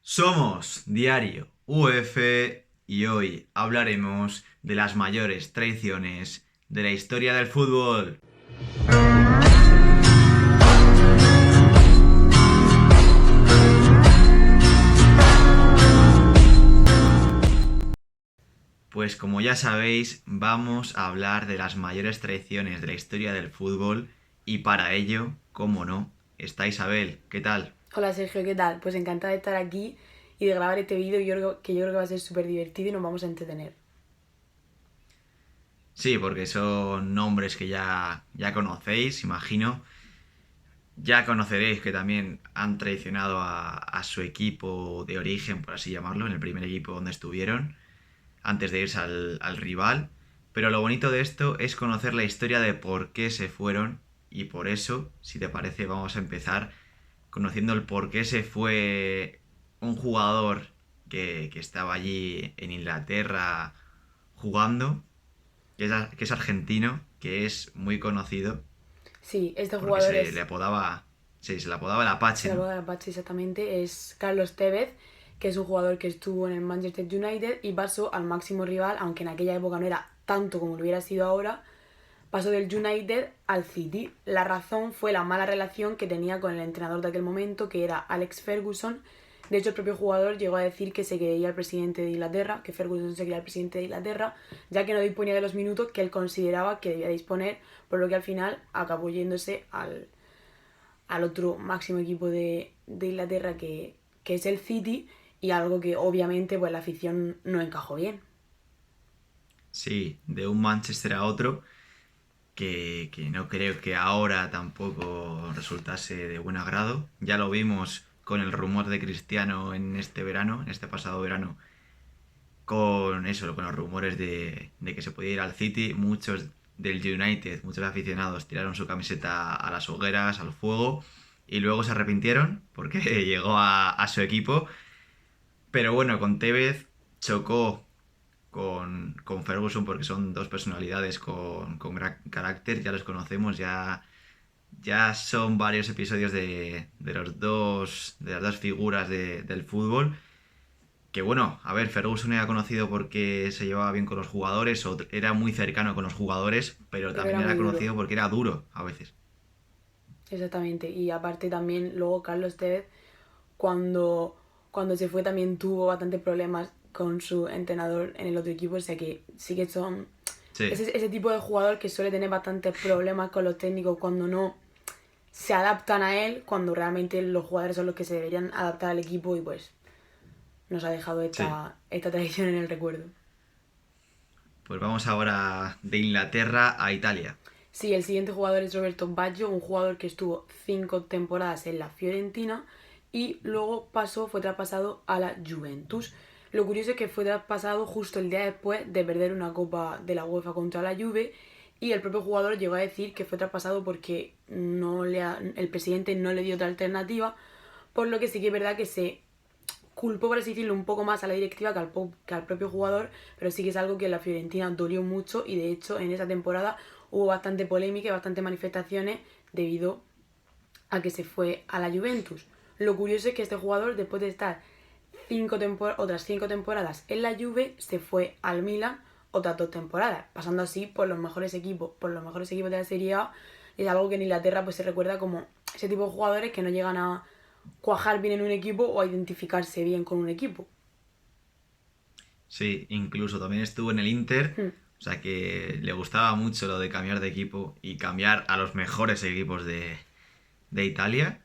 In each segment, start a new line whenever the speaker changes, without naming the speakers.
Somos Diario UF y hoy hablaremos de las mayores traiciones de la historia del fútbol. Pues como ya sabéis, vamos a hablar de las mayores traiciones de la historia del fútbol y para ello, como no, está Isabel. ¿Qué tal?
Hola Sergio, ¿qué tal? Pues encantada de estar aquí y de grabar este vídeo yo creo que va a ser súper divertido y nos vamos a entretener.
Sí, porque son nombres que ya conocéis, imagino. Ya conoceréis que también han traicionado a su equipo de origen, por así llamarlo, en el primer equipo donde estuvieron, antes de irse al rival. Pero lo bonito de esto es conocer la historia de por qué se fueron y por eso, si te parece, vamos a empezar conociendo el por qué se fue un jugador que estaba allí en Inglaterra jugando, que es argentino, que es muy conocido
Sí, este
porque
jugador
se le
es,
apodaba. Sí, se le apodaba el
se
Apache,
la
¿no?
voy a dar Pachi exactamente, es Carlos Tevez, que es un jugador que estuvo en el Manchester United y pasó al máximo rival, aunque en aquella época no era tanto como lo hubiera sido ahora, pasó del United al City. La razón fue la mala relación que tenía con el entrenador de aquel momento, que era Alex Ferguson. De hecho, el propio jugador llegó a decir que se quería el presidente de Inglaterra, que Ferguson se quería el presidente de Inglaterra, ya que no disponía de los minutos que él consideraba que debía disponer, por lo que al final acabó yéndose al otro máximo equipo de Inglaterra, que es el City, y algo que obviamente pues la afición no encajó bien.
Sí, de un Manchester a otro, que no creo que ahora tampoco resultase de buen agrado. Ya lo vimos con el rumor de Cristiano en este verano, en este pasado verano, con eso, con los rumores de que se podía ir al City. Muchos del United, muchos aficionados tiraron su camiseta a las hogueras, al fuego, y luego se arrepintieron porque llegó a su equipo. Pero bueno, con Tevez chocó con Ferguson porque son dos personalidades con gran carácter, ya los conocemos, ya son varios episodios de las dos figuras del fútbol. Que bueno, a ver, Ferguson era conocido porque se llevaba bien con los jugadores o era muy cercano con los jugadores, pero
Pero
también
era
era
muy duro.
conocido porque era duro a veces.
Exactamente. Y aparte también luego Carlos Tevez cuando, cuando se fue también tuvo bastantes problemas con su entrenador en el otro equipo, o sea que sí que son
Sí,
ese tipo de jugador que suele tener bastantes problemas con los técnicos cuando no se adaptan a él, cuando realmente los jugadores son los que se deberían adaptar al equipo y pues nos ha dejado
sí.
esta tradición en el recuerdo.
Pues vamos ahora de Inglaterra a Italia.
Sí, el siguiente jugador es Roberto Baggio, un jugador que estuvo 5 temporadas en la Fiorentina y luego fue traspasado a la Juventus. Lo curioso es que fue traspasado justo el día después de perder una copa de la UEFA contra la Juve y el propio jugador llegó a decir que fue traspasado porque el presidente no le dio otra alternativa, por lo que sí que es verdad que se culpó, por así decirlo, un poco más a la directiva que al propio jugador, pero sí que es algo que en la Fiorentina dolió mucho y de hecho en esa temporada hubo bastante polémica y bastante manifestaciones debido a que se fue a la Juventus. Lo curioso es que este jugador, después de estar otras 5 temporadas en la Juve, se fue al Milan otras 2 temporadas, pasando así por los mejores equipos de la Serie A. Es algo que en Inglaterra pues se recuerda como ese tipo de jugadores que no llegan a cuajar bien en un equipo o a identificarse bien con un equipo.
Sí, incluso también estuvo en el Inter,
Hmm.
o sea que le gustaba mucho lo de cambiar de equipo y cambiar a los mejores equipos de Italia.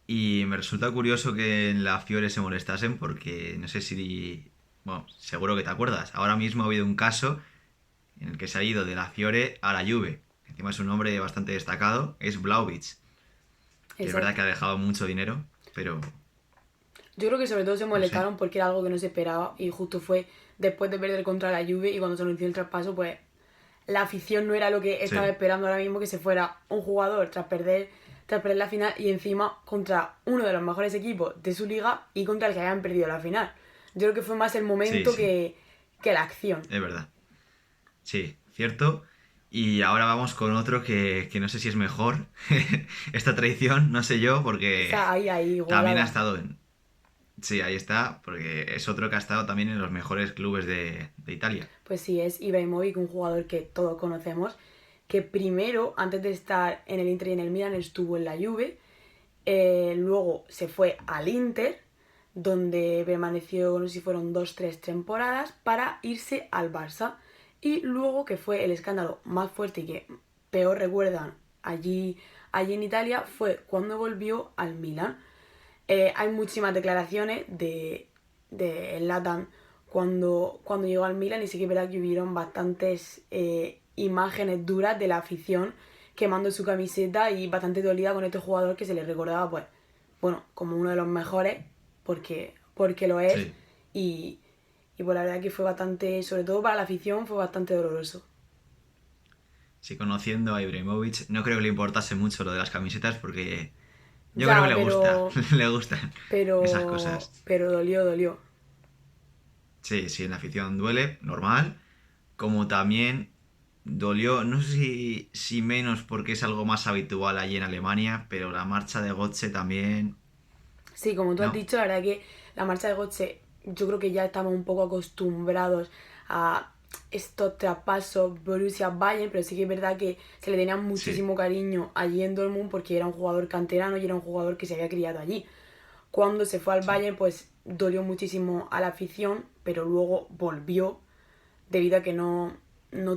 Y me resulta curioso que en la Fiore se molestasen porque no sé si... Bueno, seguro que te acuerdas. Ahora mismo ha habido un caso en el que se ha ido de la Fiore a la Juve. Encima es un nombre bastante destacado, es Vlahovic, que es verdad
Exacto.
que ha dejado mucho dinero, pero
Yo creo que sobre todo se
no sé.
molestaron porque era algo que no se esperaba y justo fue después de perder contra la Juve y cuando se anunció el traspaso, pues la afición no era lo que estaba
Sí,
esperando ahora mismo, que se fuera un jugador tras perder la final y encima contra uno de los mejores equipos de su liga y contra el que habían perdido la final. Yo creo que fue más el
sí,
momento
sí,
que la acción.
es verdad. Sí, cierto. Y ahora vamos con otro que no sé si es mejor. Esta traición, no sé yo, porque
Esa ahí
también ha
igualada.
estado en... Sí, ahí está, porque es otro que ha estado también en los mejores clubes de Italia.
Pues sí, es Ibrahimovic, un jugador que todos conocemos, que primero, antes de estar en el Inter y en el Milan, estuvo en la Juve, luego se fue al Inter, donde permaneció, no sé si fueron 2 o 3 temporadas, para irse al Barça. Y luego, que fue el escándalo más fuerte y que peor recuerdan allí en Italia, fue cuando volvió al Milan. Hay muchísimas declaraciones de Zlatan cuando llegó al Milan y sí que es verdad que hubieron bastantes imágenes duras de la afición quemando su camiseta y bastante dolida con este jugador que se le recordaba, pues, bueno, como uno de los mejores, porque lo es,
Sí.
y, y pues la verdad que fue bastante, sobre todo para la afición, fue bastante doloroso.
Sí, conociendo a Ibrahimovic, no creo que le importase mucho lo de las camisetas porque yo creo que
Ya,
le gusta, le gustan esas cosas.
pero dolió.
Sí, sí, en la afición duele, normal. Como también dolió, no sé si menos porque es algo más habitual allí en Alemania, pero la marcha de Götze también,
Sí, como tú has
¿no?
dicho, la verdad que la marcha de Götze, yo creo que ya estamos un poco acostumbrados a estos traspasos Borussia-Bayern, pero sí que es verdad que se le tenía
Sí,
muchísimo cariño allí en Dortmund porque era un jugador canterano y era un jugador que se había criado allí. Cuando se fue al
sí.
Bayern, pues dolió muchísimo a la afición, pero luego volvió debido a que no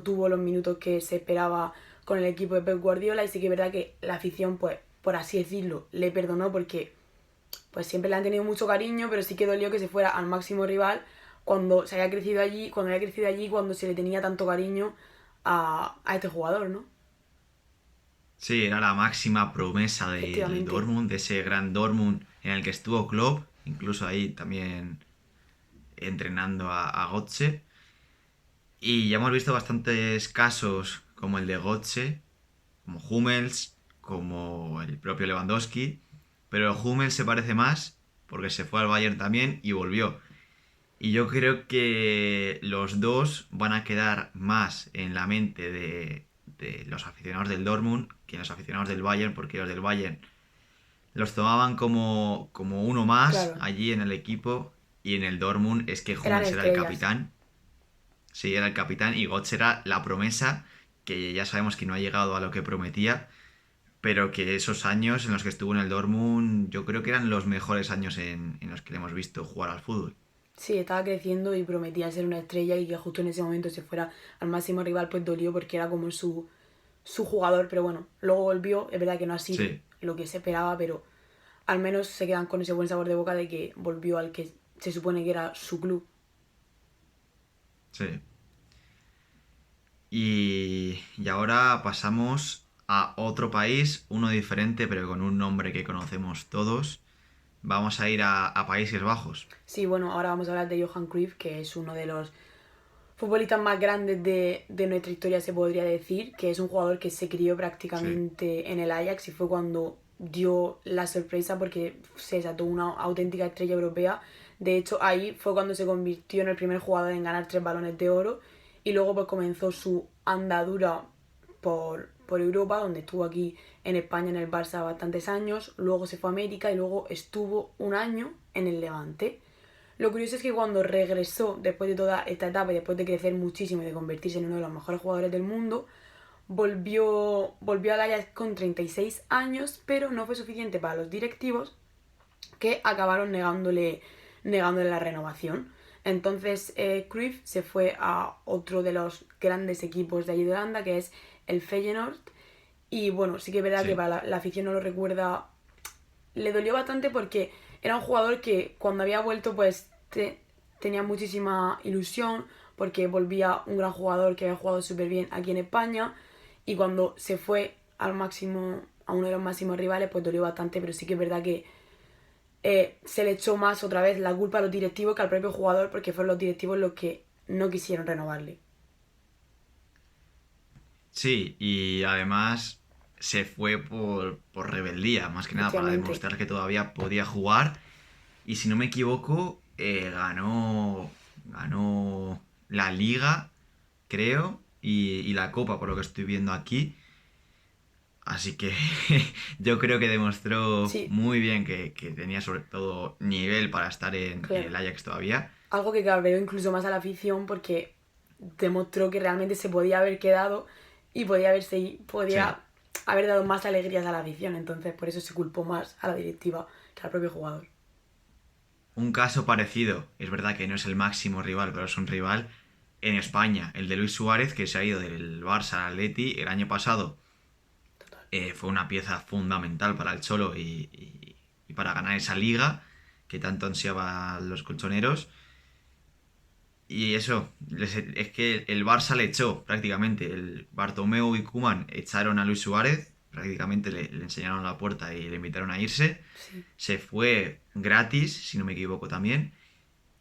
tuvo los minutos que se esperaba con el equipo de Pep Guardiola y sí que es verdad que la afición, pues, por así decirlo, le perdonó porque pues siempre le han tenido mucho cariño, pero sí que dolió que se fuera al máximo rival cuando se había crecido allí, cuando se le tenía tanto cariño a este jugador, ¿no?
Sí, era la máxima promesa del
Efectivamente.
Dortmund, de ese gran Dortmund en el que estuvo Klopp, incluso ahí también entrenando a Götze. Y ya hemos visto bastantes casos como el de Götze, como Hummels, como el propio Lewandowski, pero Hummels se parece más porque se fue al Bayern también y volvió. Y yo creo que los dos van a quedar más en la mente de los aficionados del Dortmund que los aficionados del Bayern, porque los del Bayern los tomaban como uno más
Claro,
allí en el equipo y en el Dortmund es que
eran
Hummels era el
estrellas.
capitán. Sí, era el capitán y Götze era la promesa que ya sabemos que no ha llegado a lo que prometía, pero que esos años en los que estuvo en el Dortmund yo creo que eran los mejores años en los que le hemos visto jugar al fútbol.
Sí, estaba creciendo y prometía ser una estrella y que justo en ese momento se fuera al máximo rival, pues dolió porque era como su jugador, pero bueno, luego volvió, es verdad que no ha sido
Sí,
lo que se esperaba, pero al menos se quedan con ese buen sabor de boca de que volvió al que se supone que era su club.
sí. Y ahora pasamos a otro país, uno diferente, pero con un nombre que conocemos todos. Vamos a ir a Países Bajos.
Sí, bueno, ahora vamos a hablar de Johan Cruyff, que es uno de los futbolistas más grandes de nuestra historia, se podría decir, que es un jugador que se crió
Sí,
prácticamente en el Ajax y fue cuando dio la sorpresa porque se desató una auténtica estrella europea. De hecho, ahí fue cuando se convirtió en el primer jugador en ganar 3 balones de oro y luego pues comenzó su andadura por Europa, donde estuvo aquí en España en el Barça bastantes años, luego se fue a América y luego estuvo un año en el Levante. Lo curioso es que cuando regresó, después de toda esta etapa y después de crecer muchísimo y de convertirse en uno de los mejores jugadores del mundo, volvió al Ajax con 36 años, pero no fue suficiente para los directivos que acabaron negándole la renovación. Entonces Cruyff se fue a otro de los grandes equipos de allí de Holanda, que es el Feyenoord. Y bueno, sí que es verdad que
sí.
para la afición no lo recuerda, le dolió bastante porque era un jugador que cuando había vuelto pues tenía muchísima ilusión porque volvía un gran jugador que había jugado súper bien aquí en España y cuando se fue al máximo, a uno de los máximos rivales pues dolió bastante, pero sí que es verdad que se le echó más otra vez la culpa a los directivos que al propio jugador porque fueron los directivos los que no quisieron renovarle.
Sí, y además se fue por rebeldía, más que nada para
Efectivamente.
demostrar que todavía podía jugar. Y si no me equivoco, ganó la liga, creo, y la copa, por lo que estoy viendo aquí. Así que yo creo que demostró
Sí,
muy bien que tenía sobre todo nivel para estar en
claro.
el Ajax todavía.
Algo que cabreó incluso más a la afición porque demostró que realmente se podía haber quedado y podía
Sí,
haber dado más alegrías a la afición. Entonces, por eso se culpó más a la directiva que al propio jugador.
un caso parecido, es verdad que no es el máximo rival, pero es un rival en España, el de Luis Suárez, que se ha ido del Barça al Atleti el año pasado.
Total.
Fue una pieza fundamental para el Cholo y para ganar esa liga que tanto ansiaban los colchoneros. Y eso, es que el Barça le echó prácticamente. El Bartomeu y Koeman echaron a Luis Suárez, prácticamente le enseñaron la puerta y le invitaron a irse.
Sí.
Se fue gratis, si no me equivoco también.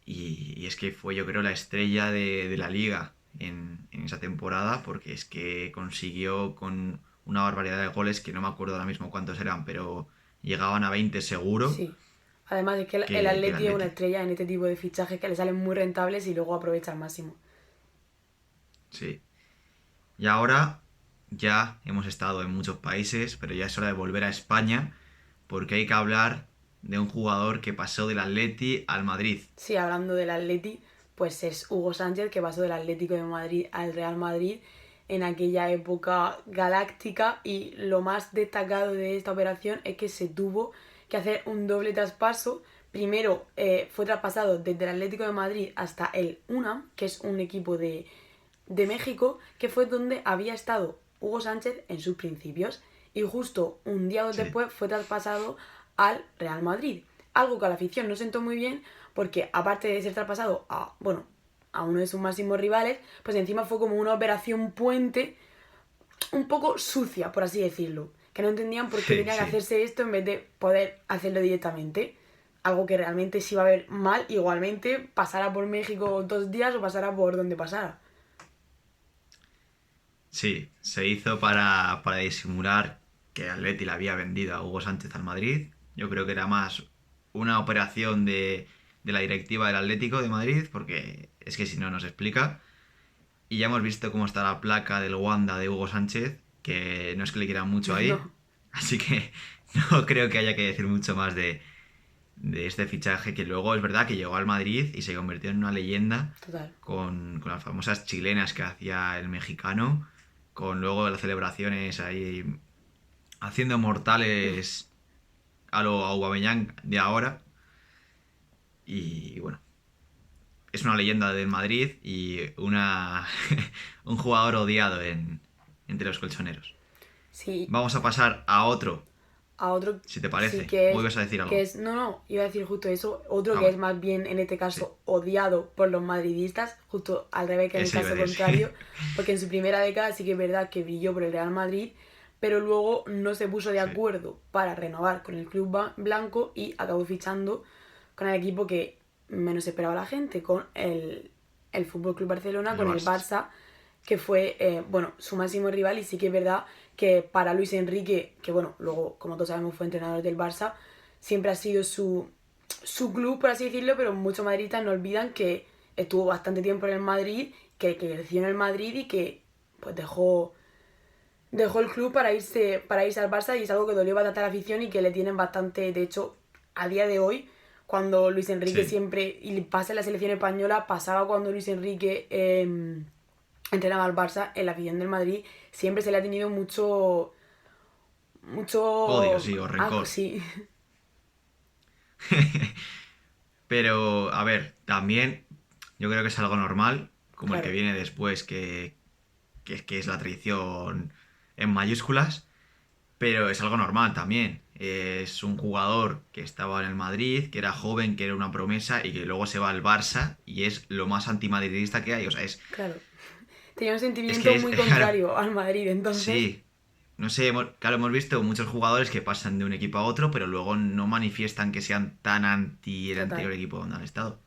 Y es que fue, yo creo, la estrella de la liga en esa temporada, porque es que consiguió con una barbaridad de goles, que no me acuerdo ahora mismo cuántos eran, pero llegaban a 20 seguro,
Sí. Además es que el
que el
Atleti es una
Atleti.
estrella en este tipo de fichajes que le salen muy rentables y luego aprovecha al máximo.
Sí. Y ahora ya hemos estado en muchos países, pero ya es hora de volver a España, porque hay que hablar de un jugador que pasó del Atleti al Madrid.
Sí, hablando del Atleti, pues es Hugo Sánchez que pasó del Atlético de Madrid al Real Madrid en aquella época galáctica y lo más destacado de esta operación es que se tuvo que hacer un doble traspaso. Primero fue traspasado desde el Atlético de Madrid hasta el UNAM, que es un equipo de México, que fue donde había estado Hugo Sánchez en sus principios. Y justo un día o dos
Sí,
después fue traspasado al Real Madrid. Algo que a la afición no sentó muy bien, porque aparte de ser traspasado a, bueno, a uno de sus máximos rivales, pues encima fue como una operación puente un poco sucia, por así decirlo. Que no entendían por qué tenía que
sí.
hacerse esto en vez de poder hacerlo directamente. Algo que realmente se iba a ver mal, igualmente pasara por México 2 días o pasara por donde pasara.
Sí, se hizo para disimular que Atleti le había vendido a Hugo Sánchez al Madrid. Yo creo que era más una operación de la directiva del Atlético de Madrid, porque es que si no nos explica. Y ya hemos visto cómo está la placa del Wanda de Hugo Sánchez, que no es que le quieran mucho ahí.
No,
Así que no creo que haya que decir mucho más de este fichaje, que luego es verdad que llegó al Madrid y se convirtió en una leyenda
total.
con las famosas chilenas que hacía el mexicano, con luego las celebraciones ahí haciendo mortales a lo Aubameyang de ahora. Y bueno, es una leyenda del Madrid y un jugador odiado entre los colchoneros.
Sí,
Vamos a pasar a otro,
a otro
si te
sí
parece. ¿O ibas a decir algo?
no, no, iba a decir justo eso, otro
Ah,
que es
vale.
más bien en este
Sí,
caso odiado por los madridistas, justo al revés que en el
eso iba a
caso
decir.
contrario, porque en su primera década sí que es verdad que brilló por el Real Madrid, pero luego no se puso de
Sí,
acuerdo para renovar con el club blanco y acabó fichando con el equipo que menos esperaba la gente, con el Fútbol Club Barcelona,
el
con el
Barça.
Barça, que fue bueno, su máximo rival y sí que es verdad que para Luis Enrique, que bueno, luego como todos sabemos fue entrenador del Barça, siempre ha sido su club, por así decirlo, pero muchos madridistas no olvidan que estuvo bastante tiempo en el Madrid, que creció en el Madrid y que pues dejó el club para irse al Barça y es algo que dolió bastante a la afición y que le tienen bastante, de hecho, a día de hoy, cuando Luis Enrique
Sí,
siempre, y pasa en la selección española, pasaba cuando Luis Enrique entrenaba al Barça, en la afición del Madrid, siempre se le ha tenido
odio,
mucho
sí, o
asco,
rencor.
sí,
Pero, a ver, también yo creo que es algo normal, como el que
claro,
viene después, que es la traición en mayúsculas, pero es algo normal también. Es un jugador que estaba en el Madrid, que era joven, que era una promesa y que luego se va al Barça y es lo más antimadridista que hay. O sea,
claro. Tenía un
es que
sentimiento
es,
muy
claro,
contrario al Madrid, entonces,
sí. No sé, claro, hemos visto muchos jugadores que pasan de un equipo a otro, pero luego no manifiestan que sean tan anti el
total,
anterior equipo donde han estado.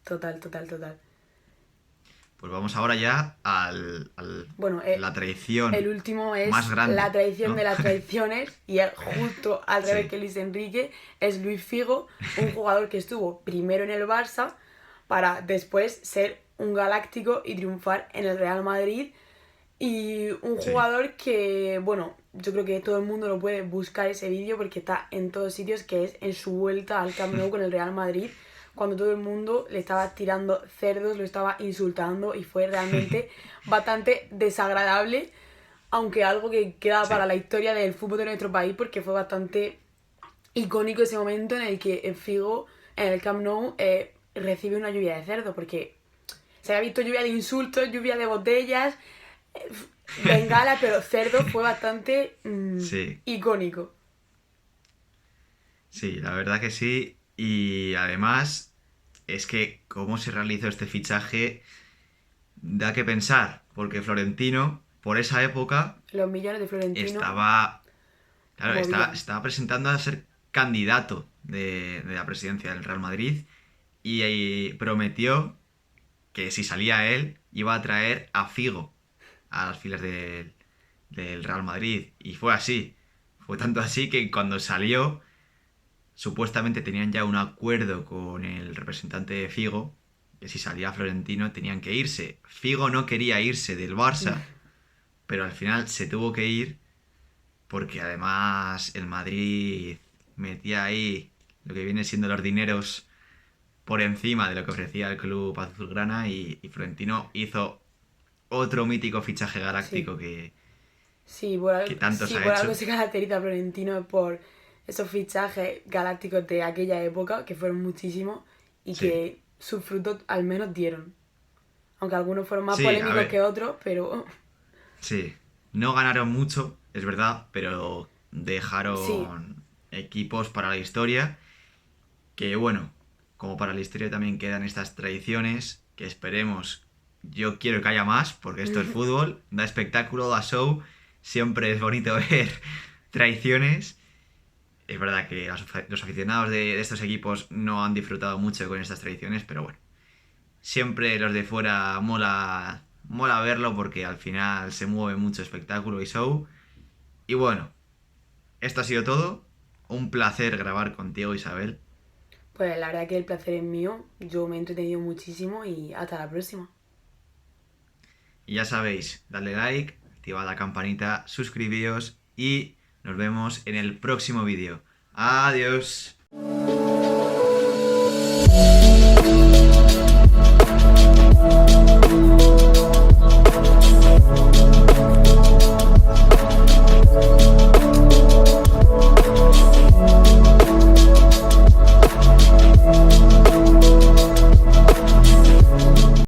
total, total, total.
Pues vamos ahora ya
Bueno,
la
el
traición
último
más
es la
grande,
traición de
¿no?
las traiciones y es justo al revés
Sí,
que Luis Enrique, es Luis Figo, un jugador que estuvo primero en el Barça para después ser un galáctico y triunfar en el Real Madrid Y un
Sí.
jugador que, bueno, yo creo que todo el mundo lo puede buscar ese vídeo porque está en todos sitios, que es en su vuelta al Camp Nou con el Real Madrid, cuando todo el mundo le estaba tirando cerdos, lo estaba insultando y fue realmente bastante desagradable, aunque algo que queda para
Sí.
la historia del fútbol de nuestro país porque fue bastante icónico ese momento en el que el Figo en el Camp Nou recibe una lluvia de cerdo, porque se había visto lluvia de insultos, lluvia de botellas, eh, bengala, pero cerdo fue bastante
Sí.
icónico.
Sí, la verdad que sí. Y además, es que cómo se realizó este fichaje da que pensar, porque Florentino, por esa época,
Los millones de Florentino
estaba, claro,
movían.
estaba presentando a ser candidato de la presidencia del Real Madrid y prometió que si salía él, iba a traer a Figo a las filas del Real Madrid. Y fue así. Fue tanto así que cuando salió, supuestamente tenían ya un acuerdo con el representante de Figo, que si salía Florentino tenían que irse. Figo no quería irse del Barça, pero al final se tuvo que ir porque además el Madrid metía ahí lo que viene siendo los dineros por encima de lo que ofrecía el club azulgrana y Florentino hizo otro mítico fichaje
Sí,
galáctico que tanto se
sí,
ha
por algo
hecho.
se caracteriza Florentino por esos fichajes galácticos de aquella época, que fueron muchísimos y
Sí,
que sus frutos al menos dieron. Aunque algunos fueron más
sí, a
polémicos que
ver,
otros, pero
sí. No ganaron mucho, es verdad, pero
sí,
dejaron equipos para la historia. Que bueno, como para la historia también quedan estas tradiciones que esperemos. Yo quiero que haya más, porque esto es fútbol, da espectáculo, da show. Siempre es bonito ver traiciones. Es verdad que los aficionados de estos equipos no han disfrutado mucho con estas tradiciones, pero bueno, siempre los de fuera mola verlo porque al final se mueve mucho espectáculo y show. Y bueno, esto ha sido todo. Un placer grabar contigo, Isabel.
pues la verdad que el placer es mío. Yo me he entretenido muchísimo y hasta la próxima.
Y ya sabéis, dadle like, activad la campanita, suscribíos y nos vemos en el próximo vídeo. Adiós.